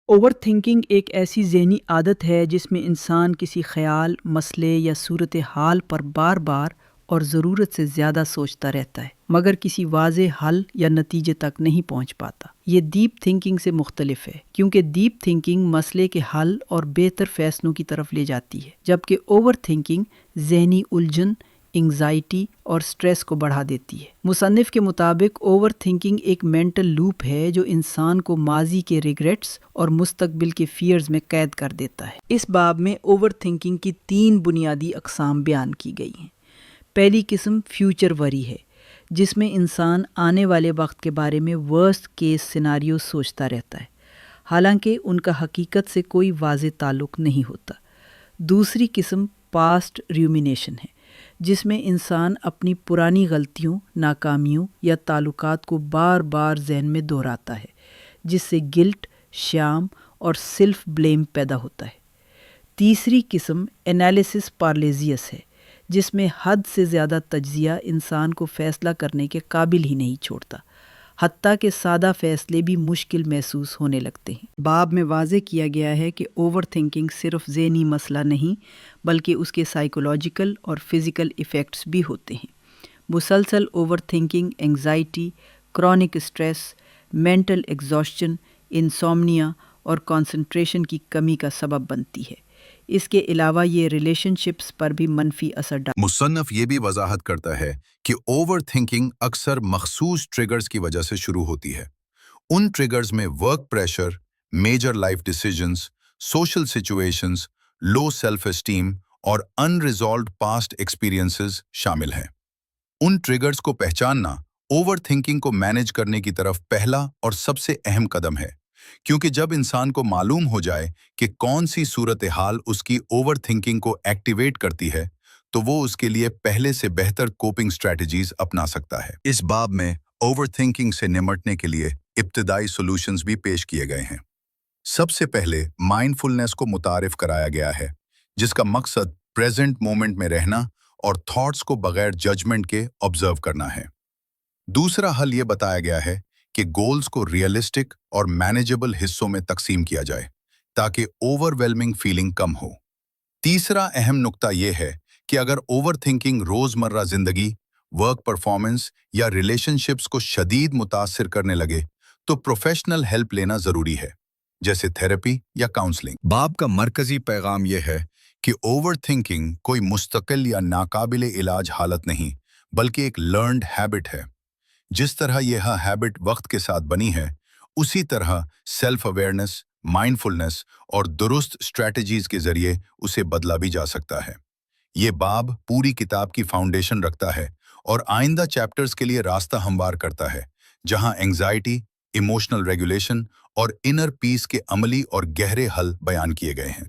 Over thinking ایک ایسی ذہنی عادت ہے جس میں انسان کسی خیال، مسئلے یا صورت حال پر بار بار اور ضرورت سے زیادہ سوچتا رہتا ہے مگر کسی واضح حل یا نتیجے تک نہیں پہنچ پاتا۔ یہ ڈیپ تھنکنگ سے مختلف ہے کیونکہ ڈیپ تھنکنگ مسئلے کے حل اور بہتر فیصلوں کی طرف لے جاتی ہے، جبکہ اوور تھنکنگ ذہنی الجھن، انگزائٹی اور سٹریس کو بڑھا دیتی ہے۔ مصنف کے مطابق اوور تھنکنگ ایک مینٹل لوپ ہے جو انسان کو ماضی کے ریگریٹس اور مستقبل کے فیئرز میں قید کر دیتا ہے۔ اس باب میں اوور تھنکنگ کی 3 بنیادی اقسام بیان کی گئی ہیں۔ پہلی قسم فیوچر وری ہے، جس میں انسان آنے والے وقت کے بارے میں ورسٹ کیس سیناریو سوچتا رہتا ہے، حالانکہ ان کا حقیقت سے کوئی واضح تعلق نہیں ہوتا۔ دوسری قسم پاسٹ ریومینیشن ہے، جس میں انسان اپنی پرانی غلطیوں، ناکامیوں یا تعلقات کو بار بار ذہن میں دہراتا ہے، جس سے گلٹ، شام اور سیلف بلیم پیدا ہوتا ہے۔ تیسری قسم انالیسس پارالیزیس ہے، جس میں حد سے زیادہ تجزیہ انسان کو فیصلہ کرنے کے قابل ہی نہیں چھوڑتا، حتیٰ کہ سادہ فیصلے بھی مشکل محسوس ہونے لگتے ہیں۔ باب میں واضح کیا گیا ہے کہ اوور تھنکنگ صرف ذہنی مسئلہ نہیں بلکہ اس کے سائیکولوجیکل اور فزیکل ایفیکٹس بھی ہوتے ہیں۔ مسلسل overthinking anxiety, chronic stress, mental exhaustion, insomnia اور کنسنٹریشن کی کمی کا سبب بنتی ہے۔ اس کے علاوہ یہ ریلیشن شپس پر بھی منفی اثر ڈالتی ہے۔ مصنف یہ بھی وضاحت کرتا ہے کہ اوور تھنکنگ اکثر مخصوص ٹریگرز کی وجہ سے شروع ہوتی ہے۔ ان ٹریگرز میں work pressure, major life decisions, social situations, low self esteem اور ان ریزالوڈ پاسٹ ایکسپیرینسز شامل ہیں۔ ان ٹریگرز کو پہچاننا اوور تھنکنگ کو مینیج کرنے کی طرف پہلا اور سب سے اہم قدم ہے، کیونکہ جب انسان کو معلوم ہو جائے کہ کون سی صورتحال اس کی اوور تھنکنگ کو ایکٹیویٹ کرتی ہے، تو وہ اس کے لیے پہلے سے بہتر کوپنگ اسٹریٹجیز اپنا سکتا ہے۔ اس باب میں اوور تھنکنگ سے نمٹنے کے لیے ابتدائی سولوشنز بھی پیش کیے گئے ہیں۔ سب سے پہلے مائنڈفلنس کو متعارف کرایا گیا ہے، جس کا مقصد پریزنٹ مومنٹ میں رہنا اور تھاٹس کو بغیر ججمنٹ کے آبزرو کرنا ہے۔ دوسرا حل یہ بتایا گیا ہے کہ گولز کو ریئلسٹک اور مینیجبل حصوں میں تقسیم کیا جائے تاکہ اوور ویلمنگ فیلنگ کم ہو۔ تیسرا اہم نقطہ یہ ہے کہ اگر اوور تھنکنگ روزمرہ زندگی، ورک پرفارمنس یا ریلیشن شپس کو شدید متاثر کرنے لگے تو پروفیشنل ہیلپ لینا ضروری ہے، جیسے تھراپی یا کاؤنسلنگ۔ باب کا مرکزی پیغام یہ ہے کہ اوور تھنکنگ کوئی مستقل یا ناقابل علاج حالت نہیں، بلکہ ایک لرنڈ ہیبٹ ہے۔ جس طرح یہ ہیبٹ وقت کے ساتھ بنی ہے، اسی طرح سیلف اویئرنس، مائنڈفلنس اور درست اسٹریٹجیز کے ذریعے اسے بدلا بھی جا سکتا ہے۔ یہ باب پوری کتاب کی فاؤنڈیشن رکھتا ہے اور آئندہ چیپٹرز کے لیے راستہ ہموار کرتا ہے، جہاں انگزائٹی، ایموشنل ریگولیشن اور انر پیس کے عملی اور گہرے حل بیان کیے گئے ہیں۔